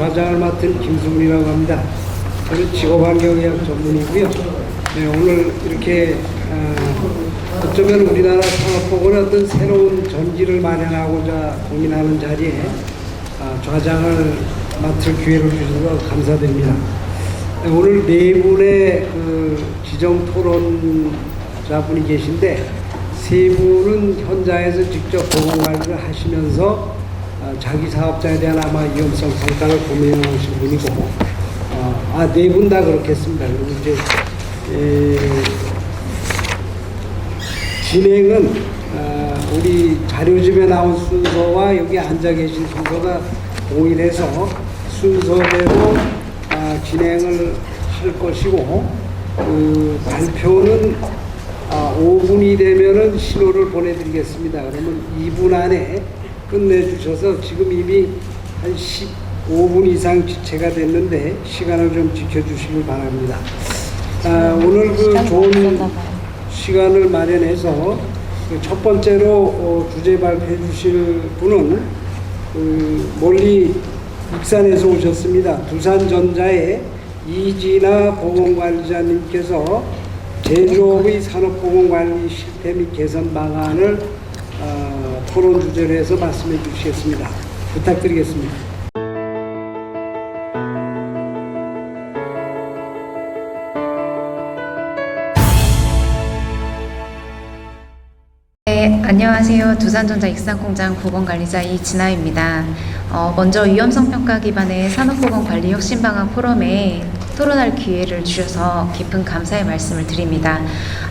좌장을 맡은 김수문이라고 합니다. 저는 직업환경의학 전문이고요. 네, 오늘 이렇게 어쩌면 우리나라 산업보건의 어떤 새로운 전기를 마련하고자 고민하는 자리에 좌장을 맡을 기회를 주셔서 감사드립니다. 네, 오늘 네 분의 지정 토론자분이 계신데 세 분은 현장에서 직접 보건관리를 하시면서 자기 사업자에 대한 아마 위험성 평가를 고민해 오신 분이고, 네 분 다 그렇겠습니다. 그리고 이제 진행은 우리 자료집에 나온 순서와 여기 앉아 계신 순서가 동일해서 순서대로 진행을 할 것이고, 발표는 5분이 되면은 신호를 보내드리겠습니다. 그러면 2분 안에 끝내주셔서 지금 이미 한 15분 이상 지체가 됐는데 시간을 좀 지켜주시길 바랍니다. 오늘 좋은 시간을 마련해서 첫 번째로 주제 발표해 주실 분은 멀리 익산에서 오셨습니다. 두산전자의 이진아 보건관리자님께서 제조업의 산업보건관리 실태 및 개선 방안을 토론 주제로 해서 말씀해 주시겠습니다. 부탁드리겠습니다. 네, 안녕하세요. 두산전자 익산공장 보건관리자 이진아입니다. 먼저 위험성 평가 기반의 산업보건관리 혁신방안 포럼에 토론할 기회를 주셔서 깊은 감사의 말씀을 드립니다.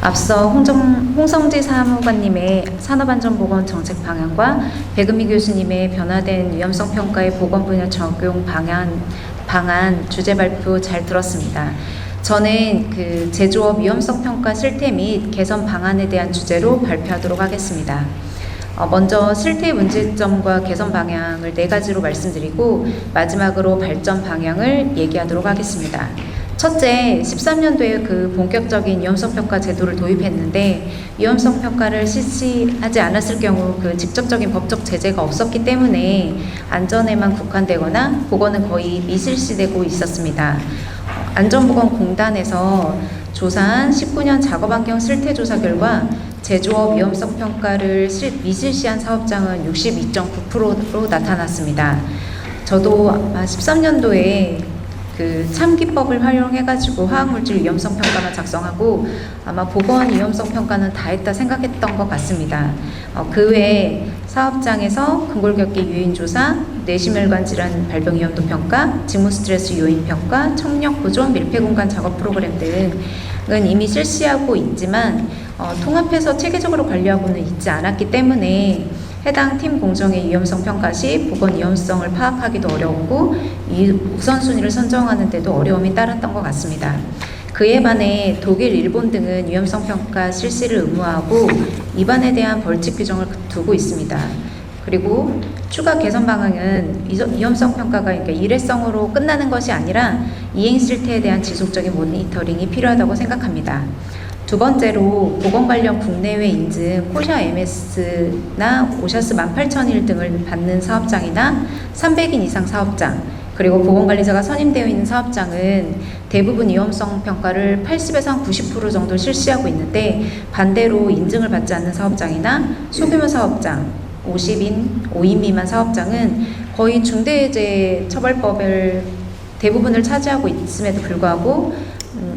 앞서 홍성재 사무관님의 산업안전보건 정책 방향과 백은미 교수님의 변화된 위험성 평가의 보건 분야 적용 방안 주제 발표 잘 들었습니다. 저는 제조업 위험성 평가 실태 및 개선 방안에 대한 주제로 발표하도록 하겠습니다. 먼저 실태 문제점과 개선 방향을 4가지로 말씀드리고 마지막으로 발전 방향을 얘기하도록 하겠습니다. 첫째, 13년도에 본격적인 위험성 평가 제도를 도입했는데 위험성 평가를 실시하지 않았을 경우 직접적인 법적 제재가 없었기 때문에 안전에만 국한되거나 보건은 거의 미실시되고 있었습니다. 안전보건공단에서 조사한 19년 작업환경 실태조사 결과 제조업 위험성 평가를 미실시한 사업장은 62.9%로 나타났습니다. 저도 아마 13년도에 참기법을 활용해가지고 화학물질 위험성 평가만 작성하고 아마 보건 위험성 평가는 다 했다 생각했던 것 같습니다. 그 외에 사업장에서 근골격계 유인 조사, 내심혈관 질환 발병 위험도 평가, 직무 스트레스 요인 평가, 청력 보존, 밀폐 공간 작업 프로그램 등은 이미 실시하고 있지만 통합해서 체계적으로 관리하고는 있지 않았기 때문에 해당 팀 공정의 위험성 평가 시 보건 위험성을 파악하기도 어려웠고 우선순위를 선정하는 데도 어려움이 따랐던 것 같습니다. 그에 반해 독일, 일본 등은 위험성 평가 실시를 의무화하고 위반에 대한 벌칙 규정을 두고 있습니다. 그리고 추가 개선 방향은 위험성 평가가 일회성으로 끝나는 것이 아니라 이행 실태에 대한 지속적인 모니터링이 필요하다고 생각합니다. 두 번째로 보건 관련 국내외 인증 코샤 MS나 오샤스 18,001 등을 받는 사업장이나 300인 이상 사업장, 그리고 보건관리자가 선임되어 있는 사업장은 대부분 위험성 평가를 80에서 한 90% 정도 실시하고 있는데, 반대로 인증을 받지 않는 사업장이나 소규모 사업장, 5인 미만 사업장은 거의 중대재해 처벌법을 대부분을 차지하고 있음에도 불구하고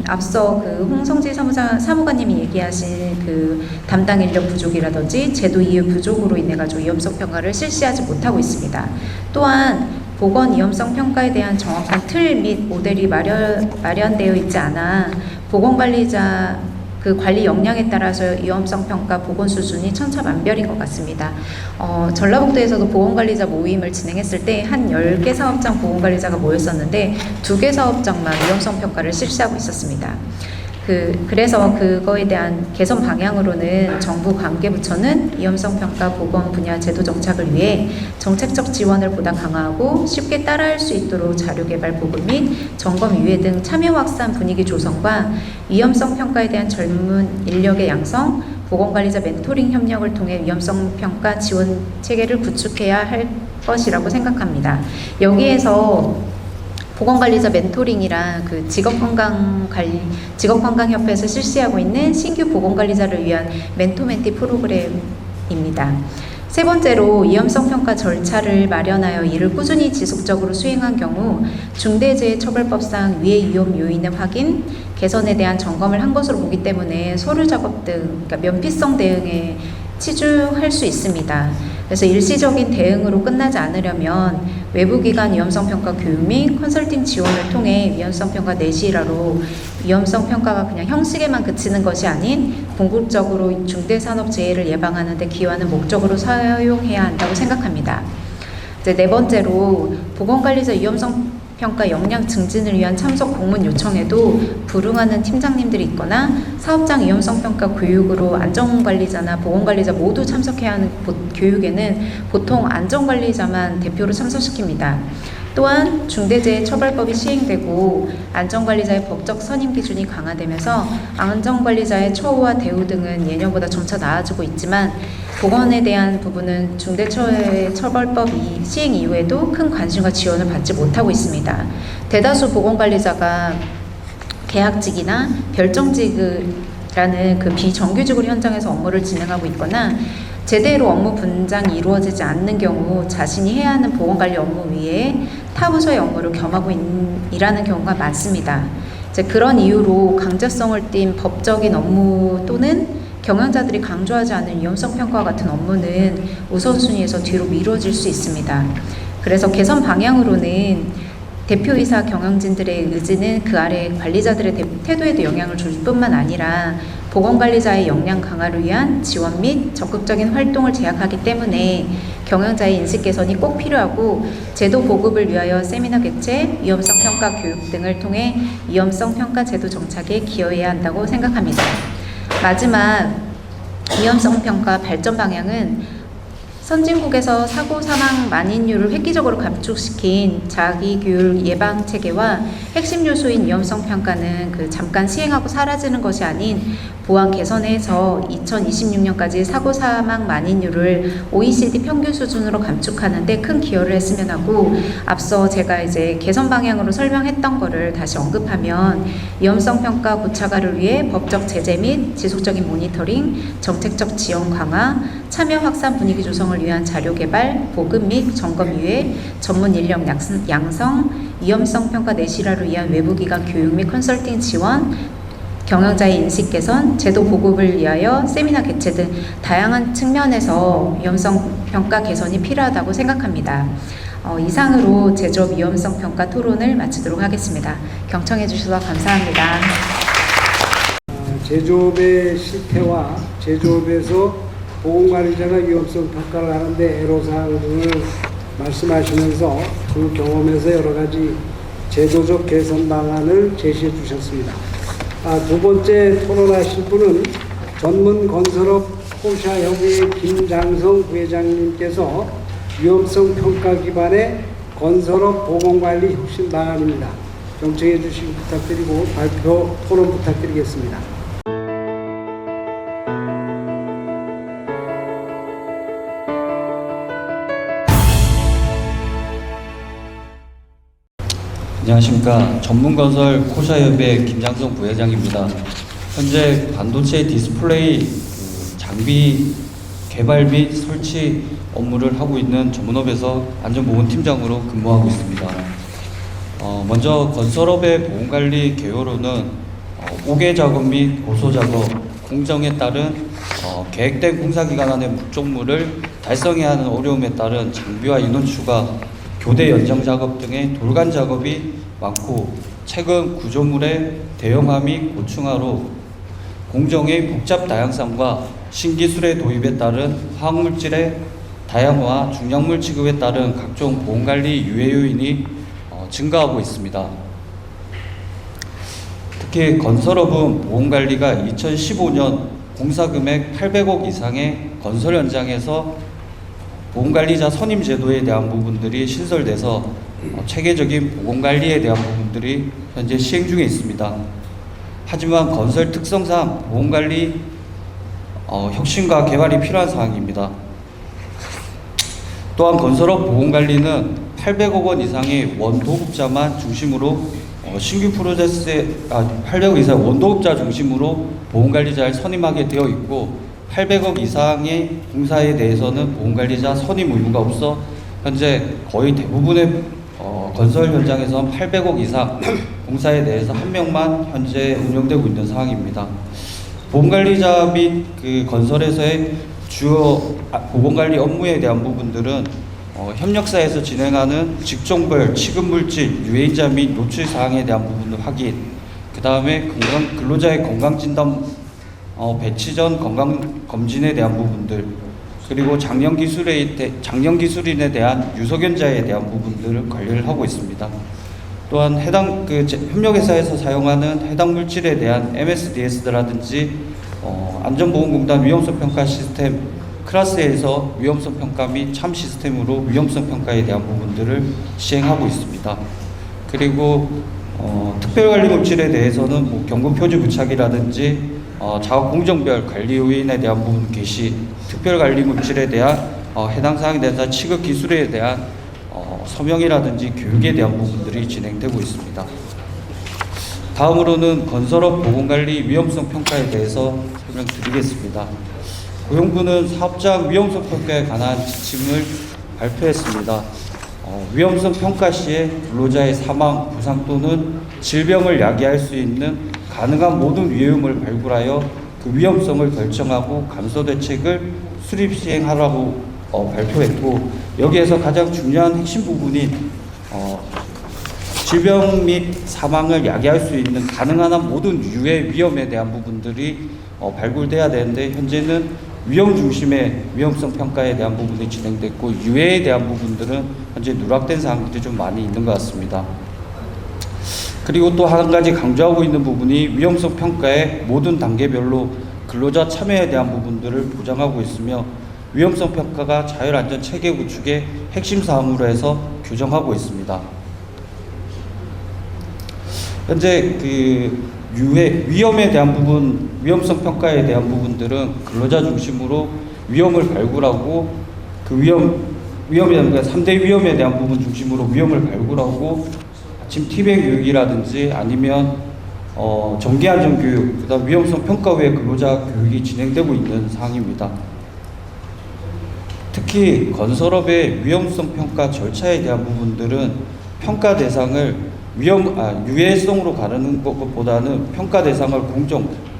앞서 홍성재 사무관님이 얘기하신 담당 인력 부족이라든지 제도 이해 부족으로 인해 가지고 위험성 평가를 실시하지 못하고 있습니다. 또한 보건 위험성 평가에 대한 정확한 틀 및 모델이 마련되어 있지 않아 보건관리자 관리 역량에 따라서 위험성 평가 보건 수준이 천차만별인 것 같습니다. 전라북도에서도 보건관리자 모임을 진행했을 때 한 10개 사업장 보건관리자가 모였었는데 2개 사업장만 위험성 평가를 실시하고 있었습니다. 그래서 그거에 대한 개선 방향으로는 정부 관계부처는 위험성 평가 보건 분야 제도 정착을 위해 정책적 지원을 보다 강화하고 쉽게 따라할 수 있도록 자료 개발 보급 및 점검 유예 등 참여 확산 분위기 조성과 위험성 평가에 대한 전문 인력의 양성, 보건관리자 멘토링 협력을 통해 위험성 평가 지원 체계를 구축해야 할 것이라고 생각합니다. 여기에서 보건관리자 멘토링이랑 그 직업건강협회에서 실시하고 있는 신규 보건관리자를 위한 멘토멘티 프로그램입니다. 세 번째로 위험성 평가 절차를 마련하여 이를 꾸준히 지속적으로 수행한 경우 중대재해처벌법상 위해 위험 요인의 확인, 개선에 대한 점검을 한 것으로 보기 때문에 서류 작업 등 그러니까 면피성 대응에 치중할 수 있습니다. 그래서 일시적인 대응으로 끝나지 않으려면 외부기관 위험성평가 교육 및 컨설팅 지원을 통해 위험성평가 내실화로 위험성평가가 그냥 형식에만 그치는 것이 아닌 궁극적으로 중대산업재해를 예방하는 데 기여하는 목적으로 사용해야 한다고 생각합니다. 이제 네 번째로 보건관리자 위험성평가 역량 증진을 위한 참석 공문 요청에도 불응하는 팀장님들이 있거나 사업장 위험성평가 교육으로 안전관리자나 보건관리자 모두 참석해야 하는 교육에는 보통 안전관리자만 대표로 참석시킵니다. 또한 중대재해처벌법이 시행되고 안전관리자의 법적 선임 기준이 강화되면서 안전관리자의 처우와 대우 등은 예년보다 점차 나아지고 있지만 보건에 대한 부분은 중대재해처벌법이 시행 이후에도 큰 관심과 지원을 받지 못하고 있습니다. 대다수 보건관리자가 계약직이나 별정직이라는 그 비정규직으로 현장에서 업무를 진행하고 있거나 제대로 업무 분장이 이루어지지 않는 경우 자신이 해야 하는 보건관리 업무 외에 타 부서의 업무를 겸하고 일하는 경우가 많습니다. 이제 그런 이유로 강제성을 띈 법적인 업무 또는 경영자들이 강조하지 않은 위험성 평가와 같은 업무는 우선순위에서 뒤로 미뤄질 수 있습니다. 그래서 개선 방향으로는 대표이사 경영진들의 의지는 그 아래 관리자들의 태도에도 영향을 줄 뿐만 아니라 보건관리자의 역량 강화를 위한 지원 및 적극적인 활동을 제약하기 때문에 경영자의 인식 개선이 꼭 필요하고 제도 보급을 위하여 세미나 개최, 위험성 평가 교육 등을 통해 위험성 평가 제도 정착에 기여해야 한다고 생각합니다. 마지막 위험성 평가 발전 방향은 선진국에서 사고 사망 만인율을 획기적으로 감축시킨 자기교육 예방 체계와 핵심 요소인 위험성 평가는 잠깐 시행하고 사라지는 것이 아닌 보완 개선해서 2026년까지 사고 사망 만인율을 OECD 평균 수준으로 감축하는 데 큰 기여를 했으면 하고 앞서 제가 이제 개선 방향으로 설명했던 거를 다시 언급하면 위험성 평가 고착화를 위해 법적 제재 및 지속적인 모니터링, 정책적 지원 강화, 참여 확산 분위기 조성을 위한 자료 개발, 보급 및 점검 이외 전문 인력 양성, 위험성 평가 내실화를 위한 외부기관 교육 및 컨설팅 지원, 경영자의 인식 개선, 제도 보급을 위하여 세미나 개최 등 다양한 측면에서 위험성 평가 개선이 필요하다고 생각합니다. 이상으로 제조업 위험성 평가 토론을 마치도록 하겠습니다. 경청해 주셔서 감사합니다. 제조업의 실태와 제조업에서 보건관리자가 위험성 평가를 하는데 애로사항 등을 말씀하시면서 그 경험에서 여러 가지 제도적 개선 방안을 제시해 주셨습니다. 두 번째 토론하실 분은 전문 건설업 호샤협의 김장성 부회장님께서 위험성 평가 기반의 건설업 보건관리 혁신 방안입니다. 경청해 주시기 부탁드리고 발표 토론 부탁드리겠습니다. 안녕하십니까. 전문건설 호샤협의 김장성 부회장입니다. 현재 반도체 디스플레이 장비 개발 및 설치 업무를 하고 있는 전문업에서 안전보건팀장으로 근무하고 있습니다. 먼저 건설업의 보건관리 개요로는 오개 작업 및 고소 작업, 공정에 따른 계획된 공사기간 안에 목적물을 달성해야 하는 어려움에 따른 장비와 인원 추가, 교대 연장 작업 등의 돌간 작업이 많고 최근 구조물의 대형화 및 고층화로 공정의 복잡 다양성과 신기술의 도입에 따른 화학물질의 다양화, 중량물 취급에 따른 각종 보건관리 유해 요인이 증가하고 있습니다. 특히 건설업은 보건관리가 2015년 공사금액 800억 이상의 건설 현장에서 보건관리자 선임 제도에 대한 부분들이 신설돼서 체계적인 보건관리에 대한 부분들이 현재 시행 중에 있습니다. 하지만 건설 특성상 보건관리 혁신과 개발이 필요한 사항입니다. 또한 건설업 보건관리는 800억 원 이상의 원도급자만 중심으로 신규 프로세스에 800억 이상 원도급자 중심으로 보험관리자를 선임하게 되어 있고 800억 이상의 공사에 대해서는 보험관리자 선임 의무가 없어 현재 거의 대부분의 건설 현장에서는 800억 이상 공사에 대해서 한 명만 현재 운영되고 있는 상황입니다. 보험관리자 및 그 건설에서의 주요 보건관리 업무에 대한 부분들은 협력사에서 진행하는 직종별 취급물질, 유해인자 및 노출 사항에 대한 부분을 확인, 그 다음에 근로자의 건강진단 배치 전 건강검진에 대한 부분들, 그리고 장년기술인에 대한 유소견자에 대한 부분들을 관리를 하고 있습니다. 또한 해당 협력회사에서 사용하는 해당 물질에 대한 MSDS라든지 안전보건공단 위험성 평가 시스템 클래스에서 위험성 평가 및 참 시스템으로 위험성 평가에 대한 부분들을 시행하고 있습니다. 그리고 특별관리 물질에 대해서는 경고 표지 부착이라든지 작업 공정별 관리 요인에 대한 부분 개시, 특별관리 물질에 대한 해당 사항에 대해서 취급 기술에 대한 서명이라든지 교육에 대한 부분들이 진행되고 있습니다. 다음으로는 건설업 보건관리 위험성 평가에 대해서 설명드리겠습니다. 고용부는 사업장 위험성 평가에 관한 지침을 발표했습니다. 위험성 평가 시에 근로자의 사망, 부상 또는 질병을 야기할 수 있는 가능한 모든 위험을 발굴하여 그 위험성을 결정하고 감소 대책을 수립 시행하라고 발표했고, 여기에서 가장 중요한 핵심 부분인 질병 및 사망을 야기할 수 있는 가능한 한 모든 유해 위험에 대한 부분들이 발굴돼야 되는데, 현재는 위험 중심의 위험성 평가에 대한 부분이 진행됐고 유해에 대한 부분들은 현재 누락된 사항들이 좀 많이 있는 것 같습니다. 그리고 또 한 가지 강조하고 있는 부분이 위험성 평가의 모든 단계별로 근로자 참여에 대한 부분들을 보장하고 있으며, 위험성 평가가 자율안전 체계 구축의 핵심 사항으로 해서 규정하고 있습니다. 현재 위험에 대한 부분, 위험성 평가에 대한 부분들은 근로자 중심으로 위험을 발굴하고 그 위험이라는 3대 위험에 대한 부분 중심으로 위험을 발굴하고 아침 티백 교육이라든지 아니면 정기안전 교육, 그다음 위험성 평가 후에 근로자 교육이 진행되고 있는 사항입니다. 특히 건설업의 위험성 평가 절차에 대한 부분들은 평가 대상을 유해성으로 가르는 것보다는 평가 대상을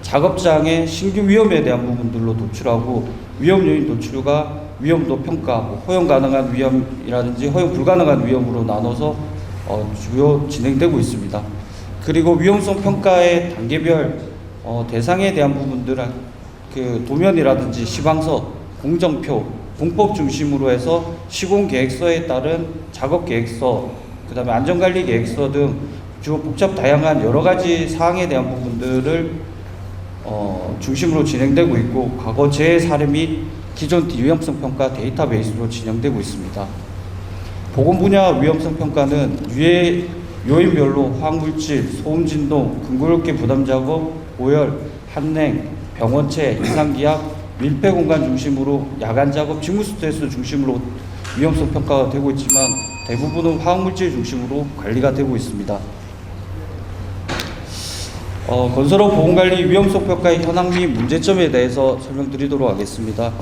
작업장의 신규 위험에 대한 부분들로 도출하고, 위험 요인 도출과 위험도 평가, 허용 가능한 위험이라든지 허용 불가능한 위험으로 나눠서 주요 진행되고 있습니다. 그리고 위험성 평가의 단계별 대상에 대한 부분들은 도면이라든지 시방서, 공정표, 공법 중심으로 해서 시공계획서에 따른 작업계획서, 그 다음에 안전관리 계획서 등 주로 복잡 다양한 여러 가지 사항에 대한 부분들을 중심으로 진행되고 있고, 과거 재해 사례 및 기존 위험성 평가 데이터베이스로 진행되고 있습니다. 보건 분야 위험성 평가는 유해 요인별로 화학물질, 소음 진동, 근골격계 부담 작업, 오열, 한냉, 병원체, 이상기압, 밀폐 공간 중심으로 야간 작업, 직무 스트레스 중심으로 위험성 평가가 되고 있지만 대부분은 화학물질 중심으로 관리가 되고 있습니다. 건설업 보건관리 위험성 평가의 현황 및 문제점에 대해서 설명드리도록 하겠습니다.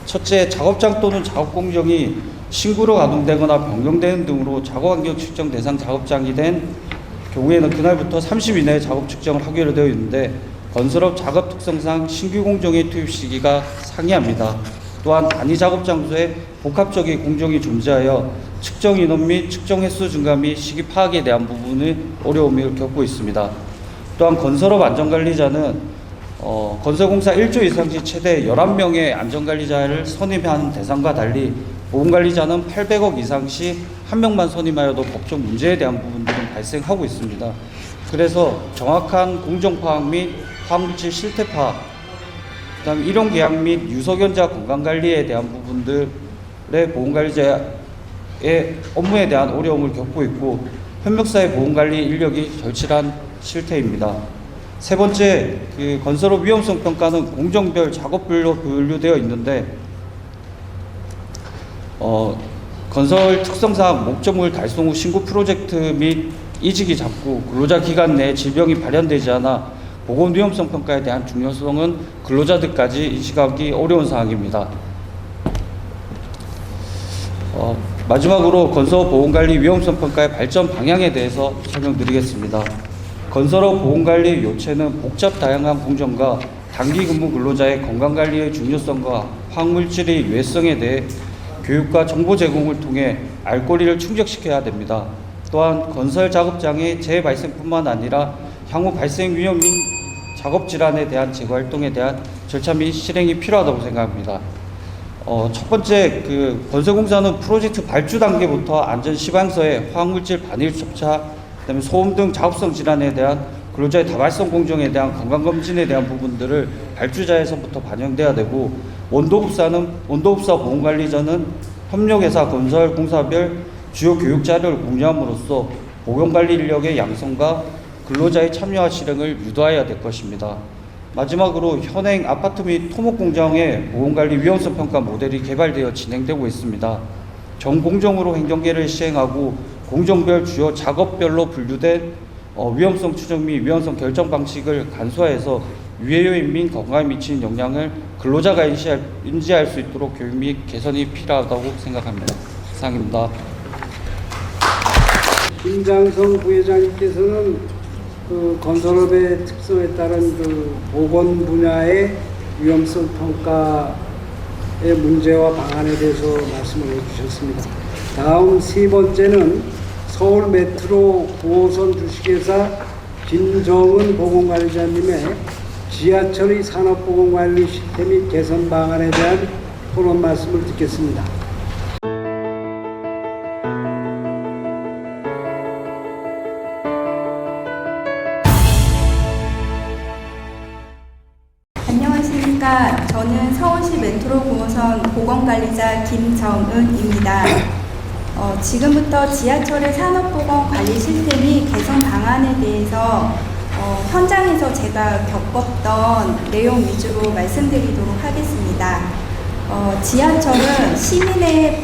첫째, 작업장 또는 작업 공정이 신구로 가동되거나 변경되는 등으로 작업환경 측정 대상 작업장이 된 경우에는 그날부터 30일 이내에 작업 측정을 하기로 되어 있는데, 건설업 작업 특성상 신규 공정의 투입 시기가 상이합니다. 또한 단위 작업 장소에 복합적인 공정이 존재하여 측정 인원 및 측정 횟수 증가 및 시기 파악에 대한 부분의 어려움을 겪고 있습니다. 또한 건설업 안전관리자는 건설공사 1조 이상 시 최대 11명의 안전관리자를 선임하는 대상과 달리 보건관리자는 800억 이상 시 1명만 선임하여도 법적 문제에 대한 부분들은 발생하고 있습니다. 그래서 정확한 공정 파악 및 화학물질 실태 파악, 그다음 일용 계약 및 유소견자 건강관리에 대한 부분들의 보건관리자의 업무에 대한 어려움을 겪고 있고, 협력사의 보건관리 인력이 절실한 실태입니다. 세 번째, 건설업 위험성 평가는 공정별 작업별로 분류되어 있는데, 건설 특성상 목적물 달성 후 신고 프로젝트 및 이직이 잦고 근로자 기간 내에 질병이 발현되지 않아 보건 위험성 평가에 대한 중요성은 근로자들까지 인식하기 어려운 사항입니다. 마지막으로 건설 보건관리 위험성 평가의 발전 방향에 대해서 설명드리겠습니다. 건설업 보건관리 요체는 복잡 다양한 공정과 단기 근무 근로자의 건강관리의 중요성과 화학물질의 유해성에 대해 교육과 정보 제공을 통해 알 권리를 충족시켜야 됩니다. 또한 건설 작업장의 재발생뿐만 아니라 향후 발생 위험 및 작업 질환에 대한 제거 활동에 대한 절차 및 실행이 필요하다고 생각합니다. 첫 번째, 건설공사는 프로젝트 발주 단계부터 안전 시방서에 화학물질 반일 섭차, 그다음에 소음 등 작업성 질환에 대한 근로자의 다발성 공정에 대한 건강검진에 대한 부분들을 발주자에서부터 반영돼야 되고, 원도업사 보건관리자는 협력회사 건설공사별 주요 교육 자료를 공유함으로써 보건관리 인력의 양성과 근로자의 참여와 실행을 유도해야 될 것입니다. 마지막으로 현행 아파트 및 토목 공장의 보건관리 위험성 평가 모델이 개발되어 진행되고 있습니다. 전공정으로 행정계를 시행하고 공정별 주요 작업별로 분류된 위험성 추정 및 위험성 결정 방식을 간소화해서 유해 요인 및 건강에 미치는 영향을 근로자가 인지할 수 있도록 교육 및 개선이 필요하다고 생각합니다. 이상입니다. 김장성 부회장님께서는 건설업의 특성에 따른 보건 분야의 위험성 평가의 문제와 방안에 대해서 말씀을 해주셨습니다. 다음 세 번째는 서울 메트로 9호선 주식회사 김정은 보건관리자님의 지하철의 산업보건관리 시스템 및 개선 방안에 대한 토론 말씀을 듣겠습니다. 안녕하십니까. 저는 서울시 메트로 9호선 보건관리자 김정은입니다. 지금부터 지하철의 산업보건관리 시스템이 개선 방안에 대해서 현장에서 제가 겪었던 내용 위주로 말씀드리도록 하겠습니다. 지하철은 시민의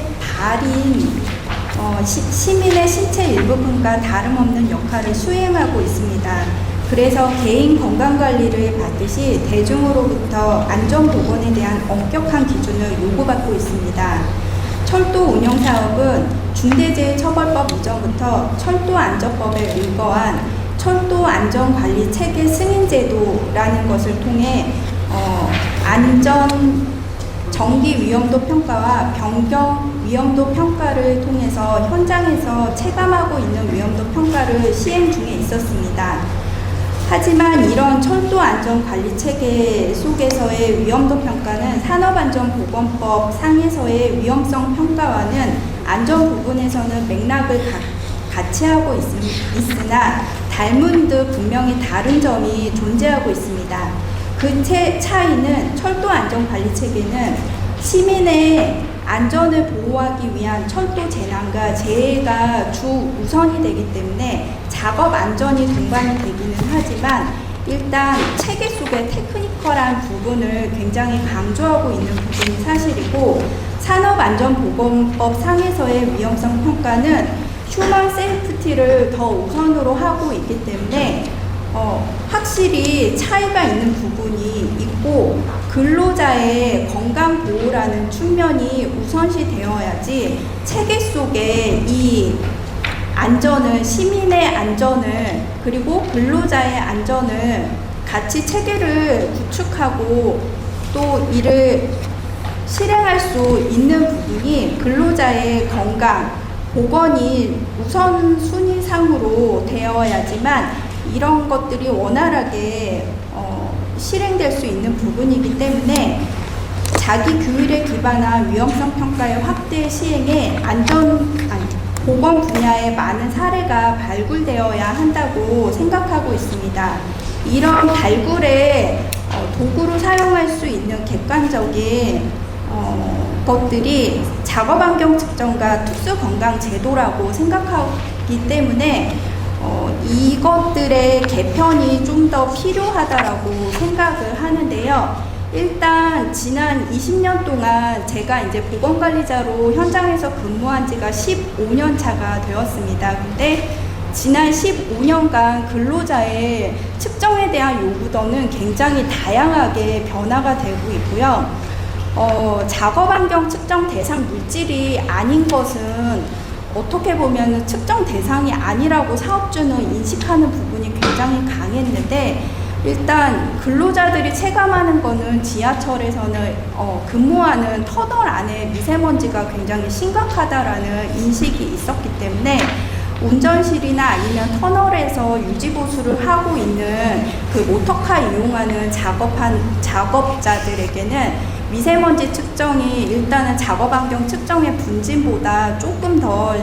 시민의 신체 일부분과 다름없는 역할을 수행하고 있습니다. 그래서 개인 건강관리를 받듯이 대중으로부터 안전보건에 대한 엄격한 기준을 요구받고 있습니다. 철도 운영사업은 중대재해처벌법 이전부터 철도안전법에 의거한 철도안전관리체계 승인제도라는 것을 통해 정기 위험도 평가와 변경 위험도 평가를 통해서 현장에서 체감하고 있는 위험도 평가를 시행 중에 있었습니다. 하지만 이런 철도안전관리체계 속에서의 위험도 평가는 산업안전보건법 상에서의 위험성 평가와는 안전 부분에서는 맥락을 같이 하고 있으나 닮은 듯 분명히 다른 점이 존재하고 있습니다. 그 차이는 철도안전관리체계는 시민의 안전을 보호하기 위한 철도 재난과 재해가 주 우선이 되기 때문에 작업 안전이 동반이 되기는 하지만 일단 체계 속의 테크니컬한 부분을 굉장히 강조하고 있는 부분이 사실이고, 산업안전보건법 상에서의 위험성 평가는 휴먼 세이프티를 더 우선으로 하고 있기 때문에 확실히 차이가 있는 부분이 있고, 근로자의 건강 보호라는 측면이 우선시 되어야지 체계 속에 이 안전을, 시민의 안전을 그리고 근로자의 안전을 같이 체계를 구축하고 또 이를 실행할 수 있는 부분이 근로자의 건강, 보건이 우선순위상으로 되어야지만 이런 것들이 원활하게 실행될 수 있는 부분이기 때문에 자기 규율에 기반한 위험성 평가의 확대 시행에 보건 분야의 많은 사례가 발굴되어야 한다고 생각하고 있습니다. 이런 발굴에 도구로 사용할 수 있는 객관적인 것들이 작업환경 측정과 특수건강제도라고 생각하기 때문에 이것들의 개편이 좀 더 필요하다라고 생각을 하는데요. 일단 지난 20년 동안 제가 이제 보건관리자로 현장에서 근무한 지가 15년 차가 되었습니다. 근데 지난 15년간 근로자의 측정에 대한 요구도는 굉장히 다양하게 변화가 되고 있고요. 작업 환경 측정 대상 물질이 아닌 것은 어떻게 보면 측정 대상이 아니라고 사업주는 인식하는 부분이 굉장히 강했는데, 일단 근로자들이 체감하는 거는 지하철에서는 근무하는 터널 안에 미세먼지가 굉장히 심각하다라는 인식이 있었기 때문에 운전실이나 아니면 터널에서 유지보수를 하고 있는 그 모터카 이용하는 작업자들에게는 미세먼지 측정이 일단은 작업 환경 측정의 분진보다 조금 더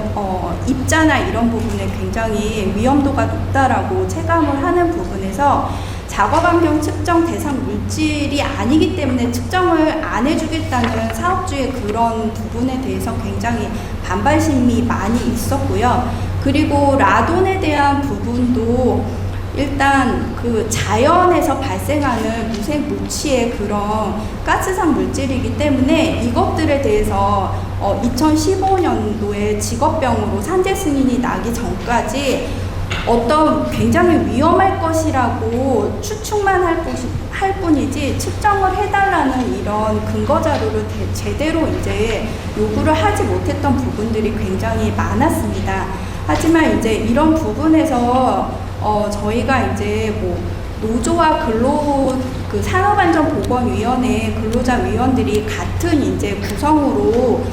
입자나 이런 부분에 굉장히 위험도가 높다라고 체감을 하는 부분에서 작업 환경 측정 대상 물질이 아니기 때문에 측정을 안 해주겠다는 사업주의 그런 부분에 대해서 굉장히 반발심이 많이 있었고요. 그리고 라돈에 대한 부분도 일단 그 자연에서 발생하는 무색 무취의 그런 가스상 물질이기 때문에 이것들에 대해서 2015년도에 직업병으로 산재 승인이 나기 전까지 어떤 굉장히 위험할 것이라고 추측만 할 뿐이지 측정을 해달라는 이런 근거 자료를 제대로 이제 요구를 하지 못했던 부분들이 굉장히 많았습니다. 하지만 이제 이런 부분에서 저희가 이제 뭐 노조와 산업안전보건위원회 근로자위원들이 같은 이제 구성으로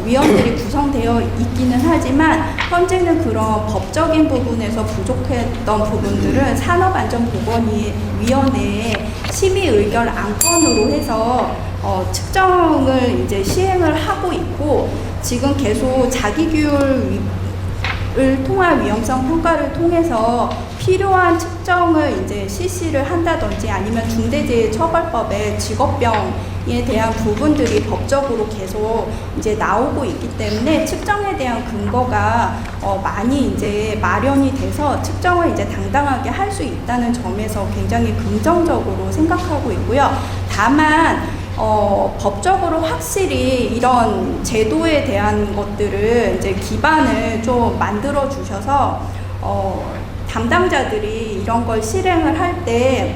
위원들이 구성되어 있기는 하지만 현재는 그런 법적인 부분에서 부족했던 부분들은 산업안전보건위원회에 심의 의결 안건으로 해서 측정을 이제 시행을 하고 있고, 지금 계속 자기규율 을 통한 위험성 평가를 통해서 필요한 측정을 이제 실시를 한다든지 아니면 중대재해처벌법의 직업병에 대한 부분들이 법적으로 계속 이제 나오고 있기 때문에 측정에 대한 근거가 많이 이제 마련이 돼서 측정을 이제 당당하게 할 수 있다는 점에서 굉장히 긍정적으로 생각하고 있고요. 다만 법적으로 확실히 이런 제도에 대한 것들을 이제 기반을 좀 만들어 주셔서 담당자들이 이런 걸 실행을 할 때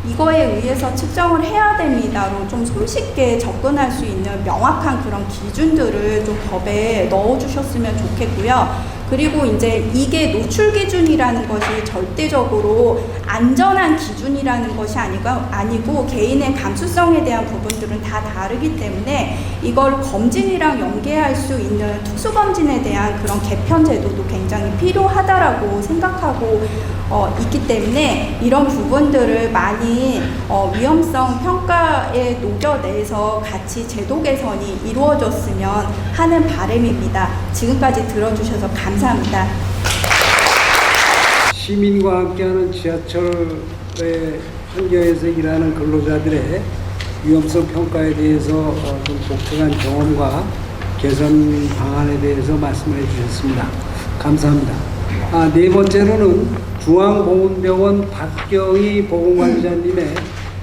이거에 의해서 측정을 해야 됩니다로 좀 손쉽게 접근할 수 있는 명확한 그런 기준들을 좀 법에 넣어 주셨으면 좋겠고요. 그리고 이제 이게 노출 기준이라는 것이 절대적으로 안전한 기준이라는 것이 아니고 개인의 감수성에 대한 부분들은 다 다르기 때문에 이걸 검진이랑 연계할 수 있는 특수검진에 대한 그런 개편 제도도 굉장히 필요하다라고 생각하고 있기 때문에 이런 부분들을 많이 위험성 평가에 녹여내서 같이 제도 개선이 이루어졌으면 하는 바람입니다. 지금까지 들어주셔서 감사합니다. 시민과 함께하는 지하철의 환경에서 일하는 근로자들의 위험성 평가에 대해서 좀 독특한 경험과 개선 방안에 대해서 말씀을 해주셨습니다. 감사합니다. 네 번째로는 중앙보건병원 박경희 보건관리자님의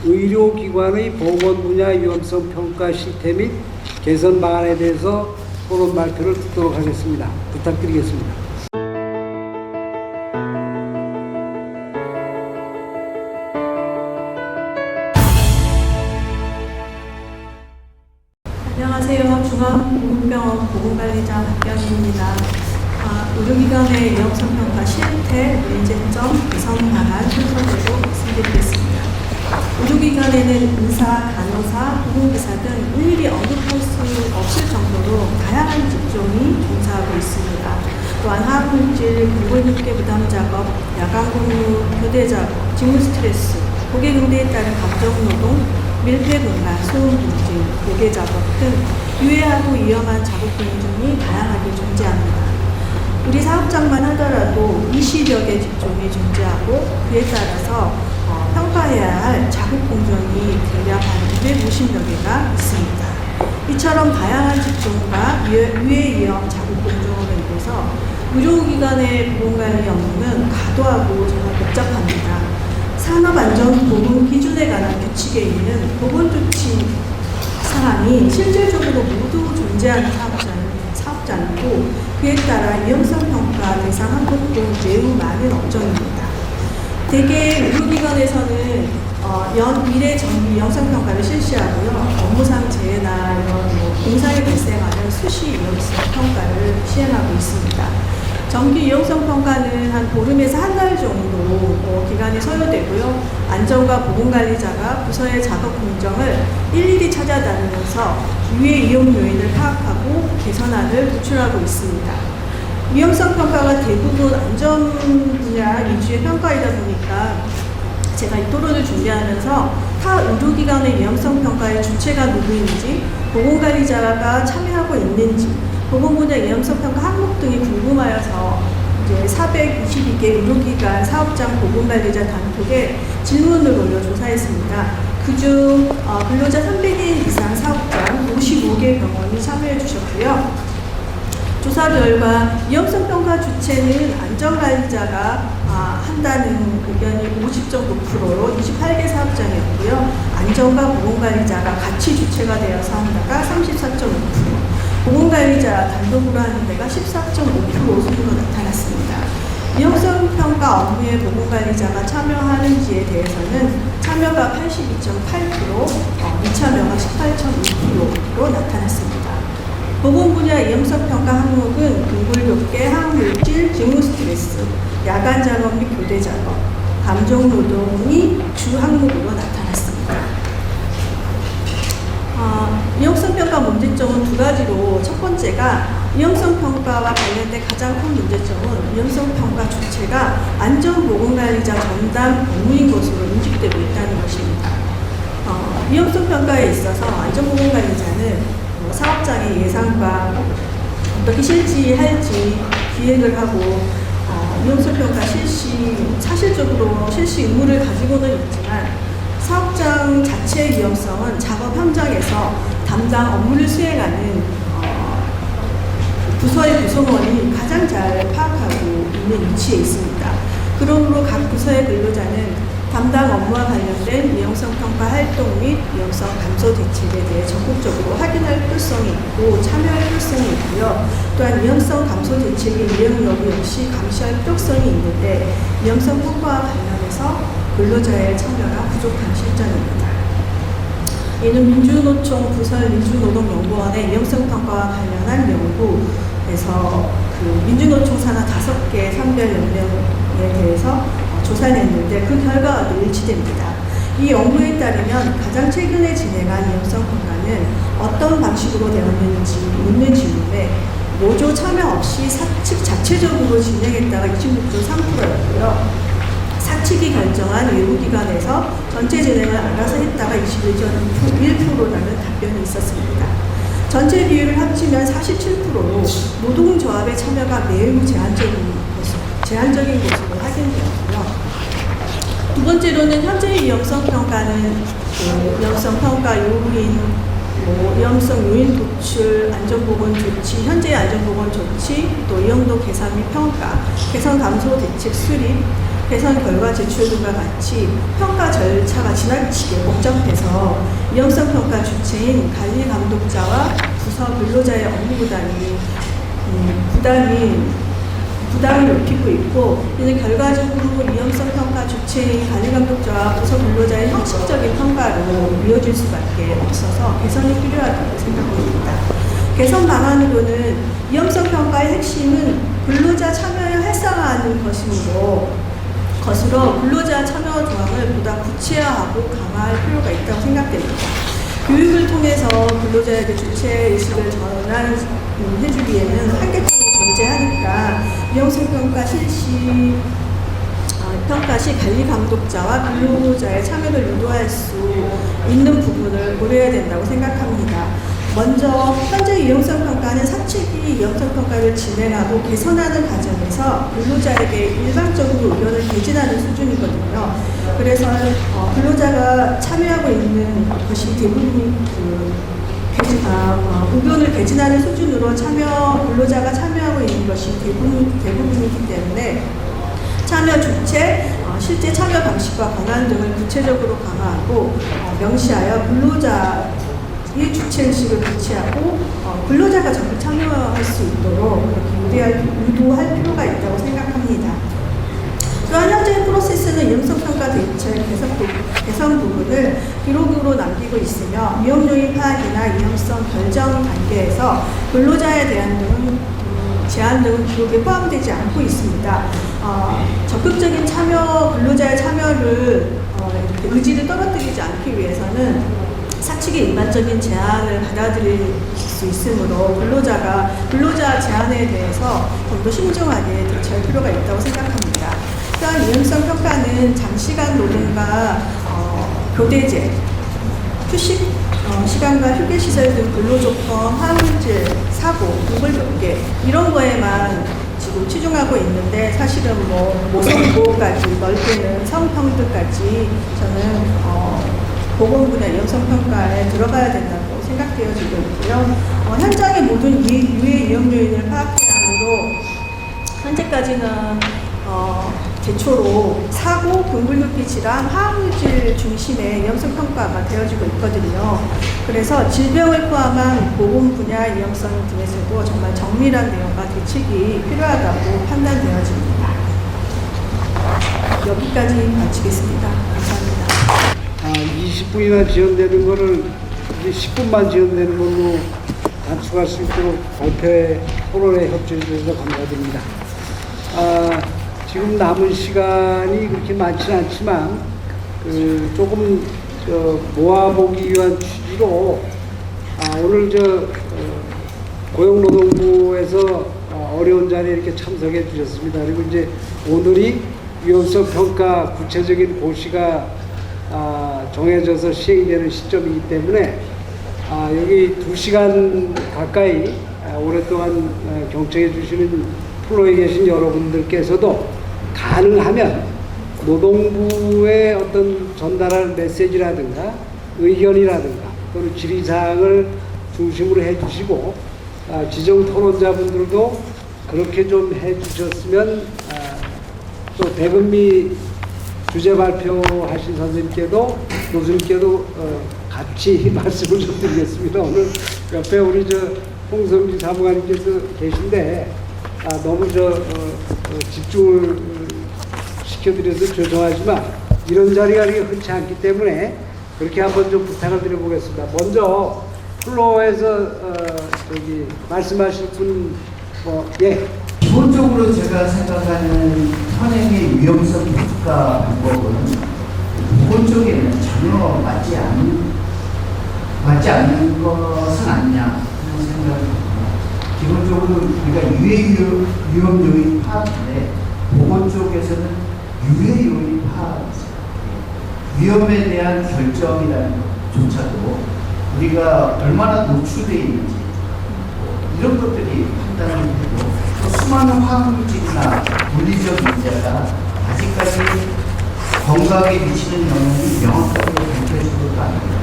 의료기관의 보건 분야 위험성 평가 시스템 및 개선 방안에 대해서 토론 발표를 듣도록 하겠습니다. 부탁드리겠습니다. 안녕하세요. 중앙보건병원 보건관리자 박경희입니다. 의료기관의 위험성 평가 실태, 문제점, 개선 방안 순서대로 말씀드리겠습니다. 의료기관에는 의사, 간호사, 보건기사 등 일일이 언급할 수 없을 정도로 다양한 직종이 종사하고 있습니다. 또한 화학물질, 공골육계 부담 작업, 야간 근무, 교대 작업, 직무 스트레스, 고객 응대에 따른 감정노동, 밀폐 공간, 소음 공진, 고개 작업 등 유해하고 위험한 작업 공정이 다양하게 존재합니다. 우리 사업장만 하더라도 20여 개 직종이 존재하고 그에 따라서 평가해야 할 작업 공정이 대략 한 250여 개가 있습니다. 이처럼 다양한 직종과 유해 위험 작업 공정으로 인해서 의료기관의 보건관리 업무는 과도하고 정말 복잡합니다. 산업안전보건기준 기준에 관한 규칙에 있는 보건조치 사항이 실질적으로 모두 존재하는 사업장이고 그에 따라 위험성 평가 대상 항목도 매우 많은 업종입니다. 대개 의료기관에서는 미래 정기 위험성 평가를 실시하고요. 업무상 재해나 이런 공사에 발생하는 수시 위험성 평가를 시행하고 있습니다. 정기 위험성 평가는 한 보름에서 한 달 정도 기간이 소요되고요. 안전과 보건관리자가 부서의 작업 공정을 일일이 찾아다니면서 유해 위험 요인을 파악하고 개선안을 도출하고 있습니다. 위험성 평가가 대부분 안전 분야 위주의 평가이다 보니까 제가 이 토론을 준비하면서 타 의료기관의 위험성 평가의 주체가 누구인지, 보건관리자가 참여하고 있는지, 보건 분야 위험성 평가 항목 등이 궁금하여서 이제 422개 의료기관 사업장 보건관리자 단톡에 질문을 올려 조사했습니다. 그중 근로자 300인 이상 사업장 55개 병원이 참여해 주셨고요. 조사 결과 위험성 평가 주체는 안전관리자가 한다는 의견이 50.9%로 28개 사업장이었고요. 안전과 보건관리자가 같이 주체가 되어서 한다가 34.5%, 보건관리자 단독으로 하는 데가 14.5% 순으로 나타났습니다. 위험성 평가 업무에 보건관리자가 참여하는지에 대해서는 참여가 82.8%, 미참여가 18.2%로 나타났습니다. 보건 분야 위험성 평가 항목은 동굴격계, 항물질, 직무 스트레스, 야간 작업 및 교대 작업, 감정 노동이 주 항목으로 나타났습니다. 위험성 평가 문제점은 두 가지로, 첫 번째가 위험성 평가와 관련된 가장 큰 문제점은 위험성 평가 주체가 안전보건관리자 전담 업무인 것으로 인식되고 있다는 것입니다. 위험성 평가에 있어서 안전보건관리자는 사업장의 예상과 어떻게 실시할지 기획을 하고 위험성 평가 사실적으로 실시 의무를 가지고는 있지만 사업장 자체의 위험성은 작업 현장에서 담당 업무를 수행하는 부서의 구성원이 가장 잘 파악하고 있는 위치에 있습니다. 그러므로 각 부서의 근로자는 담당 업무와 관련된 위험성 평가 활동 및 위험성 감소 대책에 대해 적극적으로 확인할 필요성이 있고 참여할 필요성이 있고요. 또한 위험성 감소 대책의 이행 여부 역시 감시할 필요성이 있는데 위험성 평가와 관련해서 근로자의 참여가 부족한 실정입니다. 이는 민주노총 부설 민주노동연구원의 위험성 평가와 관련한 연구에서 민주노총 산하 5개 산별 연령에 대해서 조사를 했는데 그 결과가 일치됩니다. 이 연구에 따르면 가장 최근에 진행한 위험성 평가는 어떤 방식으로 되었는지 묻는 질문에 노조 참여 없이 사측 자체적으로 진행했다가 26.3%였고요. 사측이 결정한 외부기관에서 전체 진행을 알아서 했다가 21.1%라는 답변이 있었습니다. 전체 비율을 합치면 47%로 노동조합의 참여가 매우 제한적인 것으로 확인되었고요. 두 번째로는 현재의 위험성 평가는 위험성 평가 요인, 위험성 요인 도출, 안전보건 조치, 현재의 안전보건 조치, 또 위험도 계산 및 평가, 개선 감소 대책 수립, 개선 결과 제출 등과 같이 평가 절차가 지나치게 복잡해서 위험성 평가 주체인 관리 감독자와 부서 근로자의 업무 부담을 높이고 있고, 이는 결과적으로 위험성 평가 주체인 관리 감독자와 부서 근로자의 형식적인 평가로 이어질 수밖에 없어서 개선이 필요하다고 생각합니다. 개선 방안으로는 위험성 평가의 핵심은 근로자 참여를 활성화하는 것으로 근로자 참여 조항을 보다 구체화하고 강화할 필요가 있다고 생각됩니다. 교육을 통해서 근로자에게 주체의식을 전환해주기에는 한계점이 존재하니까 위험성 평가 평가 시 관리 감독자와 근로자의 참여를 유도할 수 있는 부분을 고려해야 된다고 생각합니다. 먼저 현재 위험성 평가는 사측이 위험성 평가를 진행하고 개선하는 과정에서 근로자에게 일방적으로 의견을 개진하는 수준이거든요. 그래서 근로자가 참여하고 있는 것이 대부분이 의견을 개진하는 수준으로 근로자가 참여하고 있는 것이 대부분이기 때문에 참여 주체, 실제 참여 방식과 권한 등을 구체적으로 강화하고 명시하여 근로자의 주체의식을 배치하고 근로자가 적극 참여할 수 있도록 그렇게 유도할 필요가 있다고 생각합니다. 또한 현재 프로세스는 위험성평가 대책 개선 부분을 기록으로 남기고 있으며 위험 요인 파악이나 위험성 결정 단계에서 근로자에 대한 제한 등은 기록에 포함되지 않고 있습니다. 적극적인 참여, 근로자의 참여를 이렇게 의지를 떨어뜨리지 않기 위해서는 사측의 일반적인 제안을 받아들일 수 있으므로 근로자 제안에 대해서 좀 더 신중하게 대처할 필요가 있다고 생각합니다. 또한 위험성 평가는 장시간 노동과 교대제, 휴식 시간과 휴게시설 등 근로조건, 화물질, 사고, 동물병계 이런 거에만 지금 치중하고 있는데 사실은 모성보호까지 넓게는 성평등까지 저는 보건분야 위험성평가에 들어가야 된다고 생각되어지고 있고요. 현장의 모든 유해 위험 요인을 파악함으로 현재까지는 제초로 사고, 동물교피 질환, 화학물질 중심의 위험성 평가가 되어지고 있거든요. 그래서 질병을 포함한 보건 분야 위험성 등에서도 정말 정밀한 내용과 대책이 필요하다고 판단되어집니다. 여기까지 마치겠습니다. 감사합니다. 20분이나 지연되는 거를 이제 10분만 지연되는 걸로 단축할 수 있도록 발표에 토론에 협조해 주셔서 감사드립니다. 지금 남은 시간이 그렇게 많지는 않지만 조금 모아보기 위한 취지로 오늘 고용노동부에서 어려운 자리에 이렇게 참석해 주셨습니다. 그리고 이제 오늘이 위험성 평가 구체적인 고시가 정해져서 시행되는 시점이기 때문에 여기 2시간 가까이 오랫동안 경청해 주시는 플로에 계신 여러분들께서도 가능하면 노동부의 어떤 전달할 메시지라든가 의견이라든가 또는 질의사항을 중심으로 해주시고 지정 토론자분들도 그렇게 좀 해주셨으면 또 대금미 주제 발표하신 선생님께도 교수님께도 같이 말씀을 좀 드리겠습니다. 오늘 옆에 우리 홍성지 사무관님께서 계신데 너무 집중을 시켜드려서 죄송하지만 이런 자리가 흔치 않기 때문에 그렇게 한번 좀 부탁을 드려보겠습니다. 먼저 플로어에서 말씀하실 분 예. 기본적으로 제가 생각하는 현행의 위험성 평가 방법은 기본적에는 전혀 맞지 않는 것은 아니냐 하는 생각입니다. 기본적으로 우리가 유해 위험 요인 파악인데 보건 쪽에서는 유해 요인 파악, 위험에 대한 결정이라는 것조차도 우리가 얼마나 노출되어 있는지 이런 것들이 판단이 되고 또 수많은 화학물질이나 물리적 문제가 아직까지 건강에 미치는 영향이 명확하게 밝혀지지도 않습니다.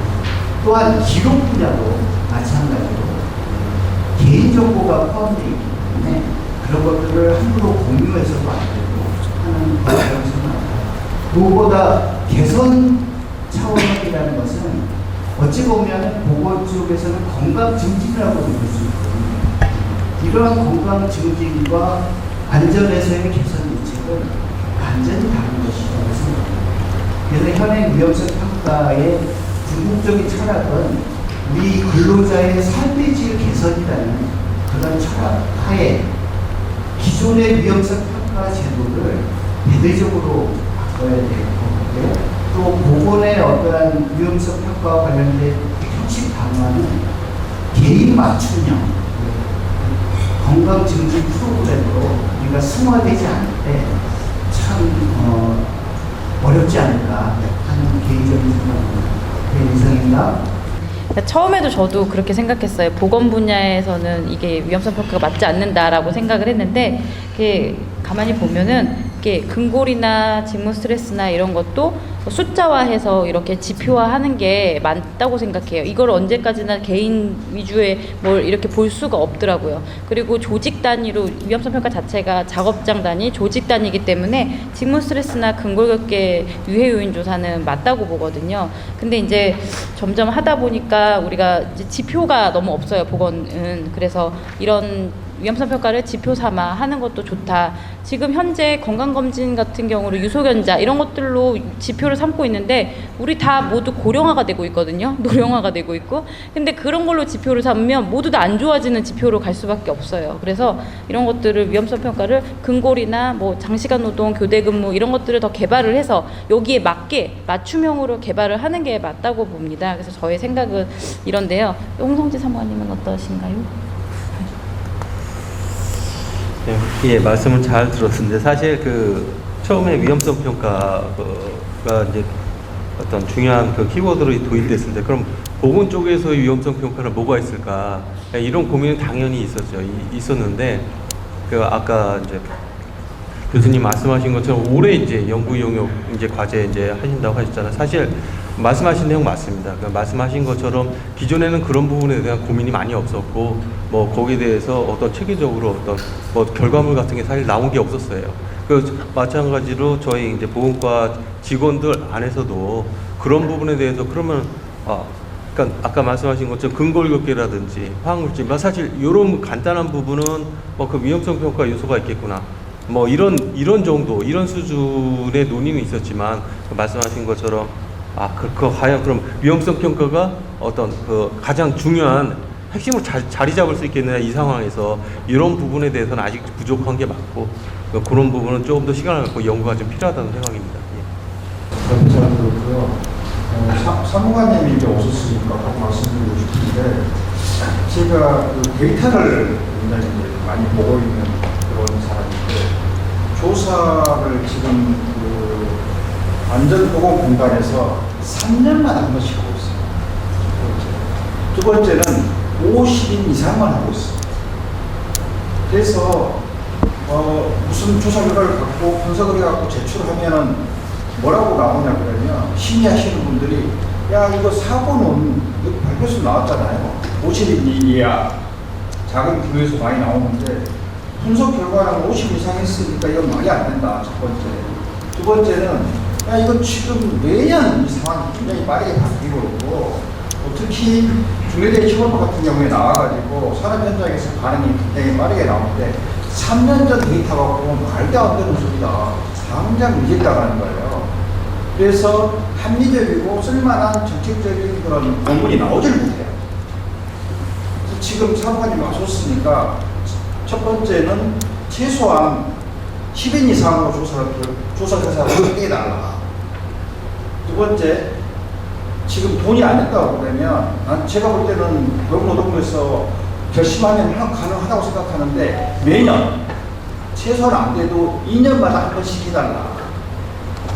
또한 기록 분야도 마찬가지로 개인정보가 포함되어 있기 때문에 그런 것들을 함부로 공유해서도 안 되고 하는 과정을 생각합니다. 무엇보다 개선 차원이라는 것은 어찌 보면 보건 쪽에서는 건강 증진이라고 볼 수 있거든요. 이러한 건강 증진과 안전에서의 개선 대책은 완전히 다른 것이라고 생각합니다. 그래서 현행 위험성 평가의 궁극적인 철학은 우리 근로자의 삶의 질 개선이라는 그런 철학 하에 기존의 위험성 평가 제도를 대대적으로 바꿔야 될 거고요. 또 보건의 어떠한 위험성 평가와 관련된 혁신 방안은 개인 맞춤형 건강 증진 프로그램으로 우리가 승화되지 않을 때 참 어렵지 않을까 하는 개인적인 생각입니다. 네, 이상입니다. 처음에도 저도 그렇게 생각했어요. 보건 분야에서는 이게 위험성 평가가 맞지 않는다라고 생각을 했는데, 이게 가만히 보면은 이게 근골이나 직무 스트레스나 이런 것도 숫자화해서 이렇게 지표화하는 게 맞다고 생각해요. 이걸 언제까지나 개인 위주의 뭘 이렇게 볼 수가 없더라고요. 그리고 조직 단위로 위험성 평가 자체가 작업장 단위, 조직 단위이기 때문에 직무 스트레스나 근골격계 유해 요인 조사는 맞다고 보거든요. 근데 이제 점점 하다 보니까 우리가 이제 지표가 너무 없어요, 보건은. 그래서 이런 위험성 평가를 지표 삼아 하는 것도 좋다. 지금 현재 건강검진 같은 경우로 유소견자 이런 것들로 지표를 삼고 있는데 우리 다 모두 고령화가 되고 있거든요. 노령화가 되고 있고. 근데 그런 걸로 지표를 삼으면 모두 다 안 좋아지는 지표로 갈 수밖에 없어요. 그래서 이런 것들을 위험성 평가를 근골이나 뭐 장시간 노동, 교대 근무 이런 것들을 더 개발을 해서 여기에 맞게 맞춤형으로 개발을 하는 게 맞다고 봅니다. 그래서 저의 생각은 이런데요. 홍성지 사무관님은 어떠신가요? 예, 말씀은 잘 들었는데 사실 그 처음에 위험성 평가가 이제 어떤 중요한 그 키워드로 도입됐을 때 그럼 보건 쪽에서의 위험성 평가는 뭐가 있을까 이런 고민은 당연히 있었는데 그 아까 이제 교수님 말씀하신 것처럼 올해 이제 연구 용역 이제 과제 이제 하신다고 하셨잖아요. 사실 말씀하신 내용 맞습니다. 그 말씀하신 것처럼 기존에는 그런 부분에 대한 고민이 많이 없었고 뭐 거기에 대해서 어떤 체계적으로 어떤 뭐 결과물 같은 게 사실 나온 게 없었어요. 그 마찬가지로 저희 이제 보건과 직원들 안에서도 그런 부분에 대해서 그러면 그러니까 아까 말씀하신 것처럼 근골격계라든지 화학물질, 사실 이런 간단한 부분은 뭐 그 위험성 평가 요소가 있겠구나. 뭐 이런 정도, 이런 수준의 논의는 있었지만 말씀하신 것처럼 과연 그럼 위험성 평가가 어떤 그 가장 중요한 핵심을 자리 잡을 수 있겠느냐 이 상황에서 이런 부분에 대해서는 아직 부족한 게 맞고 그런 부분은 조금 더 시간을 갖고 연구가 좀 필요하다는 생각입니다. 저도 잘 들었고요. 사무관님이 이제 오셨으니까 꼭 말씀드리고 싶은데 제가 그 데이터를 굉장히 많이 보고 있는 그런 사람인데 조사를 지금 그 안전보건공단에서 3년마다 한 번씩 하고 있어요. 두 번째는 50인 이상만 하고 있어요. 그래서 무슨 조사 결과를 갖고 분석을 해갖고 제출하면은 뭐라고 나오냐 그러면 심의하시는 분들이 야 이거 사고는 발표서 나왔잖아요. 50인 이하 작은 기구에서 많이 나오는데 분석 결과는 50 이상 했으니까 이건 말이 안 된다. 첫 번째. 두 번째는 야 이거 지금 매년 이 상황이 굉장히 빠르게 바뀌고 있고 특히 중대재해 처벌법 같은 경우에 나와가지고 산업 현장에서 반응이 굉장히 빠르게 나오는데 3년 전 데이터가 보면 말도 안 되는 소리다. 당장 늦었다가는 거예요. 그래서 합리적이고 쓸만한 정책적인 그런 논문이 나오질 못해요. 그래서 지금 사무관님 와셨으니까 첫 번째는 최소한 10인 이상으로 조사 회사를 하게 해달라. 두 번째, 지금 돈이 안 됐다고 그러면 제가 볼 때는 고용노동부에서 결심하면 가능하다고 생각하는데 매년 최소한 안 돼도 2년마다 한 번씩 해달라.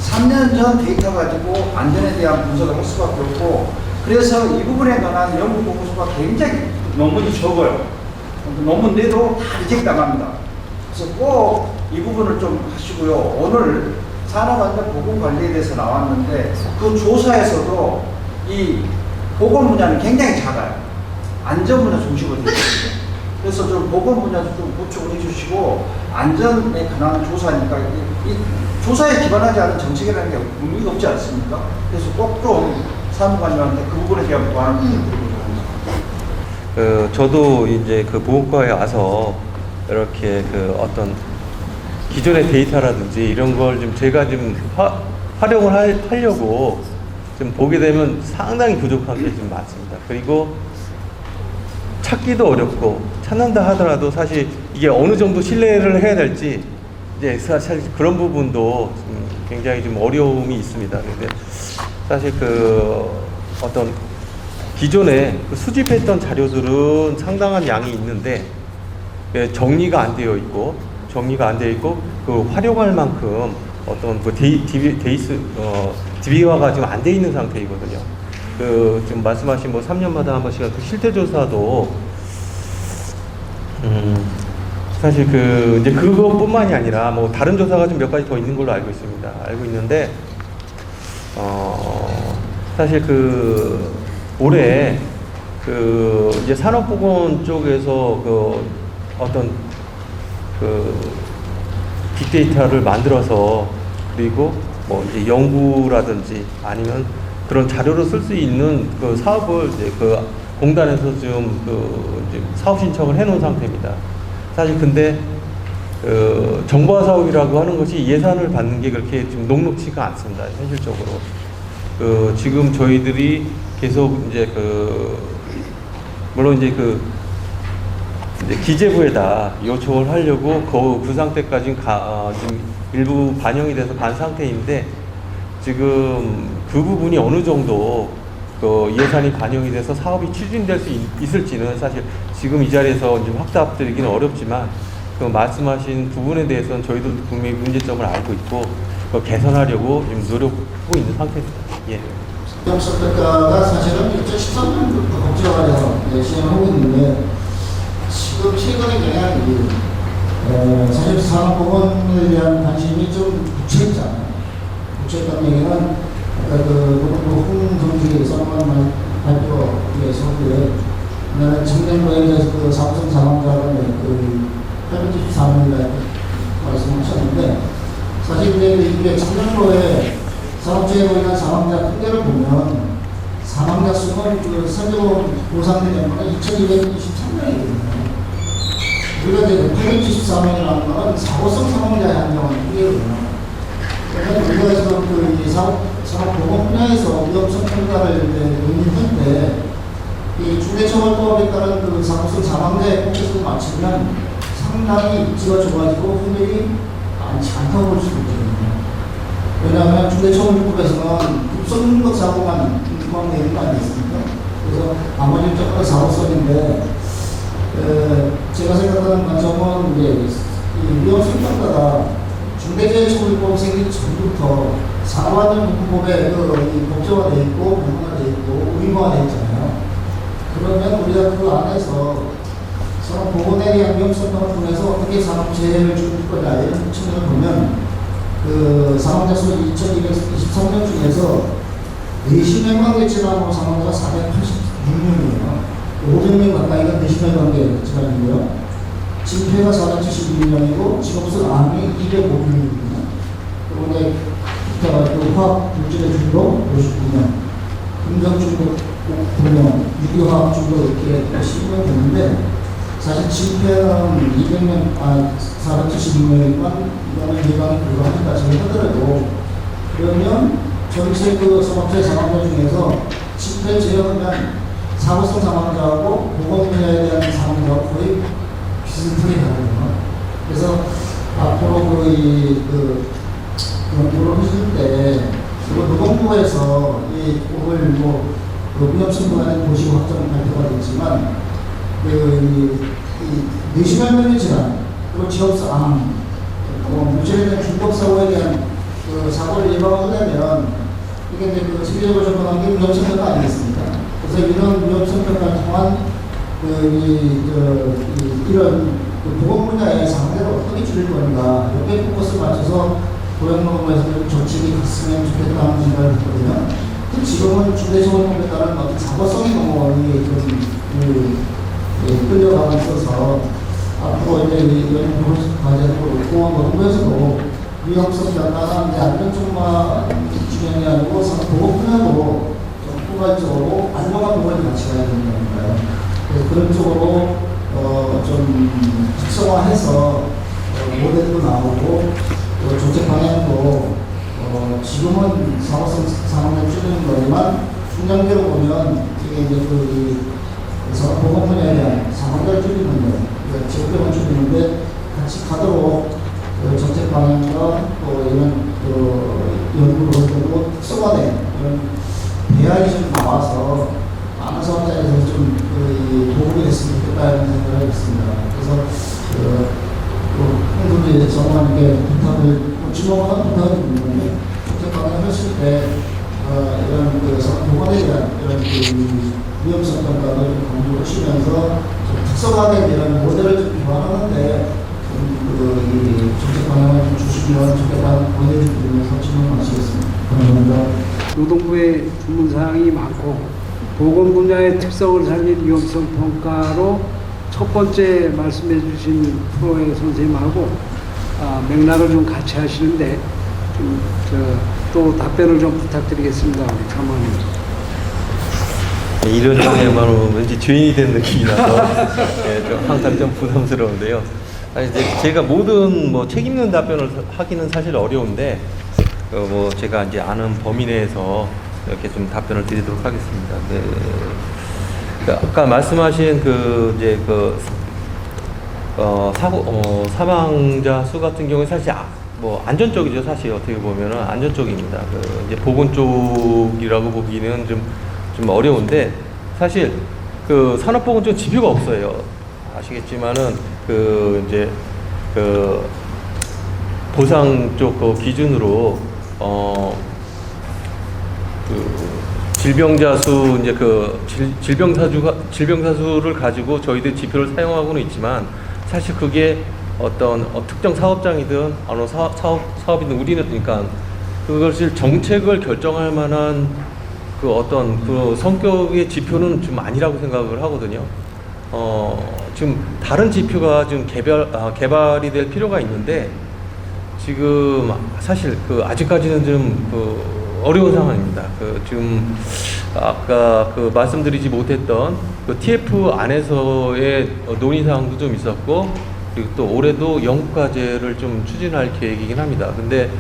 3년 전 데이터 가지고 안전에 대한 분석을 할 수밖에 없고 그래서 이 부분에 관한 연구 보고서가 굉장히 논문이 적어요. 논문 내도 다 리젝 당합니다. 그래서 꼭 이 부분을 좀 하시고요. 오늘 산업안전보건관리에 대해서 나왔는데 그 조사에서도 이 보건 분야는 굉장히 작아요. 안전 분야 중심으로 되어 있습니다. 그래서 좀 보건 분야도 좀 보충을 해주시고 안전에 관한 조사니까 이 조사에 기반하지 않은 정책이라는 게 의미가 없지 않습니까? 그래서 꼭 좀 사무관님한테 그 부분에 대한 보완을 부탁드리고자 합니다. 저도 이제 그 보건과에 와서 이렇게 그 어떤 기존의 데이터라든지 이런 걸 좀 제가 좀 활용을 하려고 좀 보게 되면 상당히 부족한 게 좀 많습니다. 그리고 찾기도 어렵고 찾는다 하더라도 사실 이게 어느 정도 신뢰를 해야 될지 이제 사실 그런 부분도 굉장히 좀 어려움이 있습니다. 근데 사실 그 어떤 기존에 그 수집했던 자료들은 상당한 양이 있는데 정리가 안 되어 있고 그 활용할 만큼 어떤 그 DB화가 지금 안 돼 있는 상태이거든요. 그 지금 말씀하신 뭐 3년마다 한 번씩 그 실태 조사도 사실 그 이제 그것뿐만이 아니라 뭐 다른 조사가 좀 몇 가지 더 있는 걸로 알고 있습니다. 알고 있는데 사실 그 올해 그 이제 산업보건 쪽에서 그 어떤 그 빅데이터를 만들어서 그리고 뭐 이제 연구라든지 아니면 그런 자료를 쓸 수 있는 그 사업을 이제 그 공단에서 지금 그 이제 사업 신청을 해놓은 상태입니다. 사실 근데 정보화 사업이라고 하는 것이 예산을 받는 게 그렇게 지금 녹록치가 않습니다. 현실적으로. 지금 저희들이 계속 이제 물론 이제 이제 기재부에다 요청을 하려고 그 상태까지 지금 일부 반영이 돼서 간 상태인데 지금 그 부분이 어느 정도 예산이 반영이 돼서 사업이 추진될 수 있을지는 사실 지금 이 자리에서 지금 확답드리기는 어렵지만 그 말씀하신 부분에 대해서는 저희도 분명히 문제점을 알고 있고 개선하려고 지금 노력하고 있는 상태입니다. 예. 위험성평가가 사실은 2013년부터 법제화해서 시행하고 있는데 지금 최근의 경향이 사실 산업보건에 대한 관심이 좀 부채있잖아요. 부채있다는 얘기는 아까 홍정기 선관 발표에서 작년도에 그 사업성 사망자가 894명이라고 말씀하셨는데 사실 이게 작년도에 산업재해로 인한 사망자 통계를 보면 사망자 수는 그 선제로 보상된 연도는 2223명이거든요. 우리가 이제 874명이라는 것은 사고성 사망자의 한정한 통계거든요. 그러면 우리가 지금 이 산업보건 분야에서 위험성 평가를 논의할 때 이 중대처벌법에 따른 그 사고성 사망자의 폭에서 맞추면 상당히 입지가 좋아지고 확률이 많지 않다고 볼 수 있거든요. 왜냐하면 중대처벌법에서는 급성능력 사고만 포함되어 있는 거 아니겠습니까? 그래서 나머지는 사고성인데 제가 생각하는 관점은 이제 이 위험성 평가가 중대재해처벌법 생기기 전부터 산업안전보건법에 법제화되어 있고 변화되어 있고 의무화되어 있잖아요. 그러면 우리가 그 안에서 산업보건에 대한 위험성 평가를 통해서 어떻게 산업재해를 줄일 거냐 이런 측면을 보면 그 사망자 수 2223명 중에서 40명 관계 질환으로 사망자가 486명이에요. 500명 가까이가 40명 관계 질환이고요. 진폐가 472명이고 직업수 암이 205명이거든요. 그리고 화학 물질의 중독 59명, 금전 중독 9명, 유기화학 중독 이렇게 10명 되는데 사실 진폐는 200명, 472명이지만 이거는 예방에 불과하니까 제외하더라도 그러면 전체 그 산업재해 사망자 중에서 진폐 제외하면 사고성 사망자하고 보건 분야에 대한 사망자가 거의 비슷하게 다르거든요. 그래서 앞으로 연구를 하실 때 노동부에서 이 오늘 위험성 분야의 도시 확정 발표가 됐지만 뇌실현면의 질환, 그리고 직업사암, 물질에 대한 중독사고에 대한 사고를 예방하려면 이게 이제 세계적으로 접근한 게 위험성평가 아니겠습니까? 그래서 이런 위험성평가를 통한 이런 보건 분야의 상대를 어떻게 줄일 건가, 여기에 포커스를 맞춰서 고용노동부에서 조치가 갔으면 좋겠다는 생각을 했거든요. 지금은 중대재해법에 따른 어떤 사고성의 공무원이 끌려가고 있어서 앞으로 이제 연구 과제도 그렇고 노동부에서도 위험성 변화나 안전정화 중요한 게 아니고 보건 분야도 좀 포괄적으로 안정한 보건이 같이 가야 되는 거니까요. 그래서 그런 쪽으로 좀 특성화해서 모델도 나오고 정책 방향도 지금은 사고성 상황을 줄이는 거지만 중장기로 보면 이게 이제 보건 분야에 대한 사망자를 줄이는 데, 직업병을 줄이는 데 같이 가도록 정책 방향과 또 이런 연구를 하고 특성화된 이런 대안이 좀 나와서 많은 사업자에서 좀 도움이 됐으면 좋겠다는 생각을 하고 있습니다. 그래서 홍준기 정관에게 부탁을 주목하는 부탁을 드리는데 정책 방향을 하실 때 이런 보건에 대한 이런 위험성 평가를 좀 강조하시면서 좀 특성화된 이런 모델을 좀 개발하는데 이 정책 방향을 좀 주시면 좋겠다는 권유를 드리면서 질문 마치겠습니다. 감사합니다. 노동부의 주문사항이 많고 보건 분야의 특성을 살린 위험성 평가로 첫 번째 말씀해 주신 프로의 선생님하고 맥락을 좀 같이 하시는데 또 답변을 좀 부탁드리겠습니다. 우리 사모님. 이런 경우에만 왠지 죄인이 된 느낌이 나서 좀 항상 좀 부담스러운데요. 아니, 이제 제가 모든 책 있는 답변을 하기는 사실 어려운데 제가 이제 아는 범위 내에서 이렇게 좀 답변을 드리도록 하겠습니다. 네. 아까 말씀하신 사망자 수 같은 경우에 사실 안전 쪽이죠. 사실 어떻게 보면은 안전 쪽입니다. 이제 보건 쪽이라고 보기는 좀 어려운데 사실 산업보건 쪽 지표가 없어요. 아시겠지만은 보상 쪽 기준으로 질병자 수 질병사수를 가지고 저희들 지표를 사용하고는 있지만 사실 그게 어떤 특정 사업장이든 어느 사업이든 우리는 그러니까 그것을 정책을 결정할 만한 어떤 성격의 지표는 좀 아니라고 생각을 하거든요. 지금 다른 지표가 좀 개발이 될 필요가 있는데 지금 사실 아직까지는 좀 어려운 상황입니다. 지금 아까 말씀드리지 못했던 TF 안에서의 논의 사항도 좀 있었고 그리고 또 올해도 영국과제를 좀 추진할 계획이긴 합니다. 근데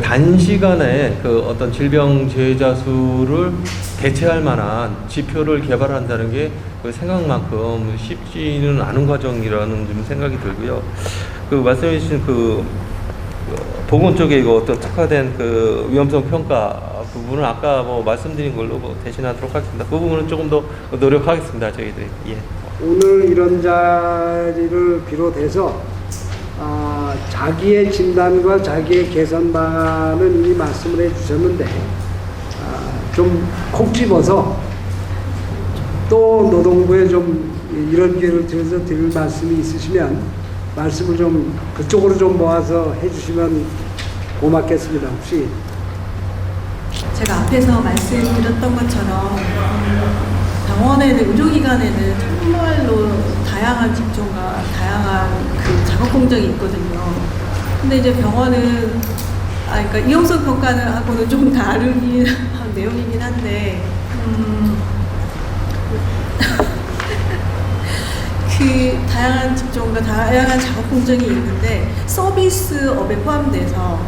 단시간에 어떤 질병 재해자 수를 대체할 만한 지표를 개발한다는 게 생각만큼 쉽지는 않은 과정이라는 좀 생각이 들고요. 말씀해 주신 보건 쪽에 어떤 특화된 위험성 평가 부분은 아까 말씀드린 걸로 대신하도록 하겠습니다. 그 부분은 조금 더 노력하겠습니다. 저희들이. 예. 오늘 이런 자리를 비롯해서 자기의 진단과 자기의 개선 방안은 이미 말씀을 해주셨는데 좀 콕 집어서 또 노동부에 좀 이런 기회를 들어서 드릴 말씀이 있으시면 말씀을 좀 그쪽으로 좀 모아서 해주시면 고맙겠습니다. 혹시 제가 앞에서 말씀드렸던 것처럼 병원에는 의료기관에는 정말로 다양한 직종과 다양한 작업 공정이 있거든요. 근데 이제 병원은 그러니까 위험성 평가는 하고는 좀 다르긴 한 내용이긴 한데 다양한 직종과 다양한 작업 공정이 있는데 서비스업에 포함돼서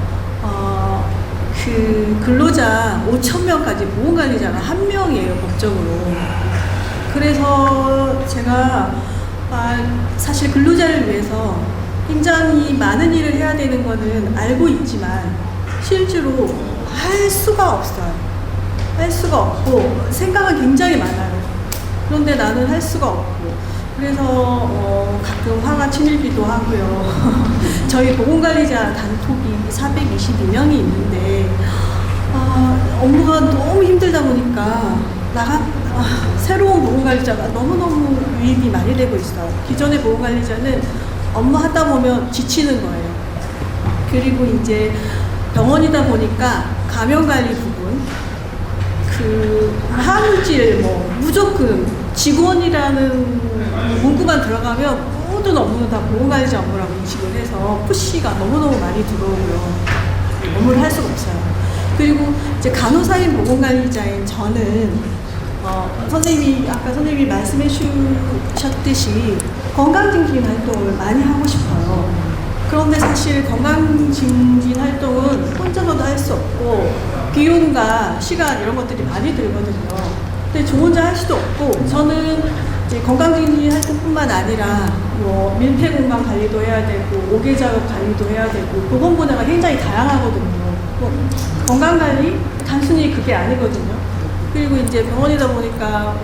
근로자 5,000명까지 보건관리자가 1명이에요, 법적으로. 그래서 제가 사실 근로자를 위해서 굉장히 많은 일을 해야 되는 거는 알고 있지만 실제로 할 수가 없어요. 할 수가 없고 생각은 굉장히 많아요. 그런데 나는 할 수가 없고 그래서 가끔 화가 치밀기도 하고요. 저희 보건관리자 단톡이 422명이 있는데 업무가 너무 힘들다 보니까 새로운 보건관리자가 너무너무 유입이 많이 되고 있어요. 기존의 보건관리자는 업무하다 보면 지치는 거예요. 그리고 이제 병원이다 보니까 감염관리 부분, 항암질, 무조건 직원이라는 문구만 들어가면 모든 업무는 다 보건관리자 업무라고 인식을 해서 푸시가 너무너무 많이 들어오고요. 업무를 할 수가 없어요. 그리고 이제 간호사인 보건관리자인 저는 아까 선생님이 말씀해 주셨듯이 건강증진 활동을 많이 하고 싶어요. 그런데 사실 건강증진 활동은 혼자서도 할 수 없고 비용과 시간 이런 것들이 많이 들거든요. 근데 저 혼자 할 수도 없고 저는 이제 건강증진 활동뿐만 아니라 밀폐 공간 관리도 해야 되고 5개 작업 관리도 해야 되고 보건 분야가 굉장히 다양하거든요. 건강관리 단순히 그게 아니거든요. 그리고 이제 병원이다 보니까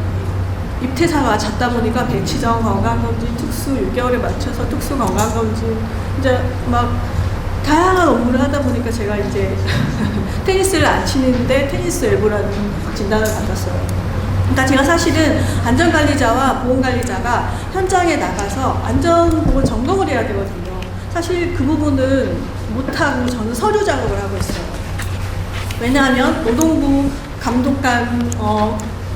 입퇴사가 잦다 보니까 배치정 건강검진 특수 6개월에 맞춰서 특수 건강검진 이제 다양한 업무를 하다 보니까 제가 이제 테니스를 안 치는데 테니스 엘보라는 진단을 받았어요. 그러니까 제가 사실은 안전관리자와 보건관리자가 현장에 나가서 안전보건 점검을 해야 되거든요. 사실 그 부분은 못하고 저는 서류 작업을 하고 있어요. 왜냐하면 노동부 감독관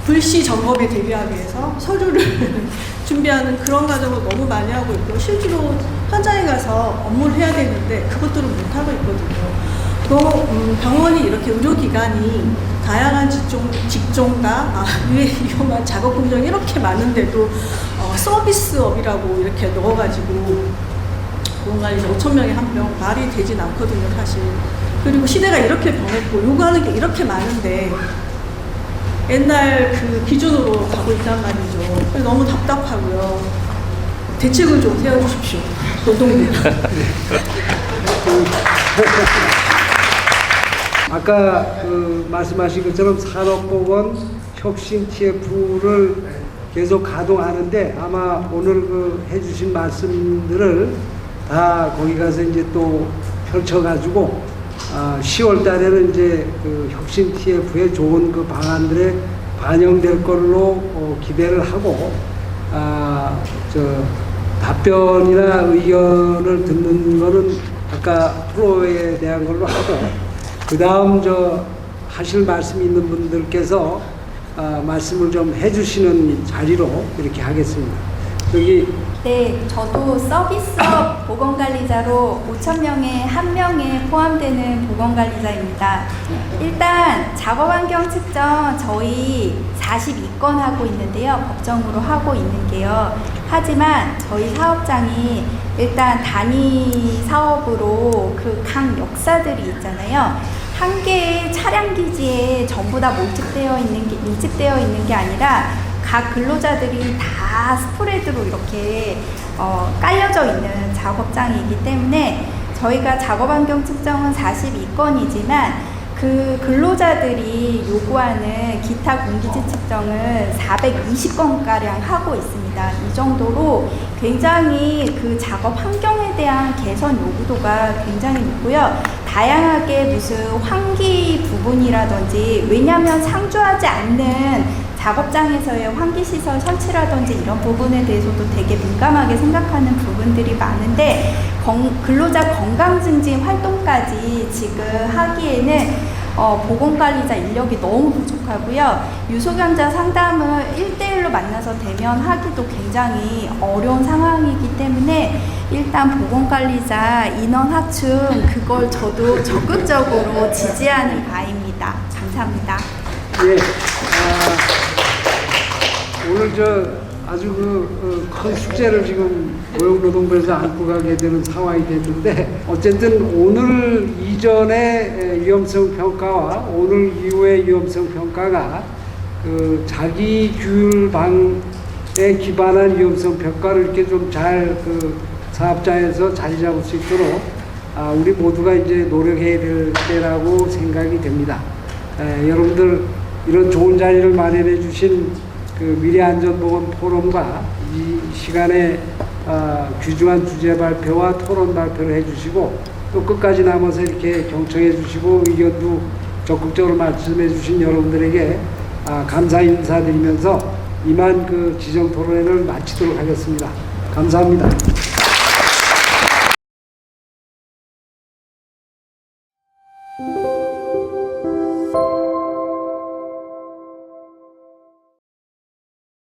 불시 점검에 대비하기 위해서 서류를 준비하는 그런 과정을 너무 많이 하고 있고 실제로 현장에 가서 업무를 해야 되는데 그것들을 못하고 있거든요. 또 병원이 이렇게 의료기관이 다양한 직종과 위험한 작업 공정이 이렇게 많은데도 서비스업이라고 이렇게 넣어가지고 보건관리자 5,000명에 1명 말이 되진 않거든요, 사실. 그리고 시대가 이렇게 변했고 요구하는 게 이렇게 많은데 옛날 그 기준으로 가고 있단 말이죠. 너무 답답하고요. 대책을 좀 세워주십시오, 노동부. 아까 말씀하신 것처럼 산업보건 혁신 TF를 계속 가동하는데 아마 오늘 해주신 말씀들을 다 거기 가서 이제 또 펼쳐가지고 10월 달에는 이제 혁신 TF의 좋은 방안들에 반영될 걸로 기대를 하고 답변이나 의견을 듣는 거는 아까 프로에 대한 걸로 하고 그 다음 하실 말씀 있는 분들께서 말씀을 좀 해주시는 자리로 이렇게 하겠습니다. 여기 네, 저도 서비스업 보건관리자로 5,000명에 1명에 포함되는 보건관리자입니다. 일단 작업환경 측정 저희 42건 하고 있는데요. 법정으로 하고 있는 게요. 하지만 저희 사업장이 일단 단위 사업으로 그 각 역사들이 있잖아요. 한 개의 차량 기지에 전부 다 밀집되어 있는 게 아니라 각 근로자들이 다 스프레드로 이렇게 깔려져 있는 작업장이기 때문에 저희가 작업환경 측정은 42건이지만 그 근로자들이 요구하는 기타 공기질 측정을 420건가량 하고 있습니다. 이 정도로 굉장히 그 작업 환경에 대한 개선 요구도가 굉장히 높고요. 다양하게 무슨 환기 부분이라든지 왜냐하면 상주하지 않는 작업장에서의 환기시설 설치라든지 이런 부분에 대해서도 되게 민감하게 생각하는 부분들이 많은데 근로자 건강 증진 활동까지 지금 하기에는 보건관리자 인력이 너무 부족하고요. 유소견자 상담을 1대1로 만나서 대면하기도 굉장히 어려운 상황이기 때문에 일단 보건관리자 인원 확충 그걸 저도 적극적으로 지지하는 바입니다. 감사합니다. 예, 오늘 아주 큰 숙제를 지금 고용노동부에서 안고 가게 되는 상황이 됐는데 어쨌든 오늘 이전의 위험성 평가와 오늘 이후의 위험성 평가가 자기 규율방에 기반한 위험성 평가를 이렇게 좀 잘 사업장에서 자리 잡을 수 있도록 우리 모두가 이제 노력해야 될 때라고 생각이 됩니다. 여러분들 이런 좋은 자리를 마련해 주신 미래안전보건 포럼과 이 시간에 귀중한 주제 발표와 토론 발표를 해주시고 또 끝까지 남아서 이렇게 경청해 주시고 의견도 적극적으로 말씀해 주신 여러분들에게 감사 인사드리면서 이만 지정 토론회를 마치도록 하겠습니다. 감사합니다.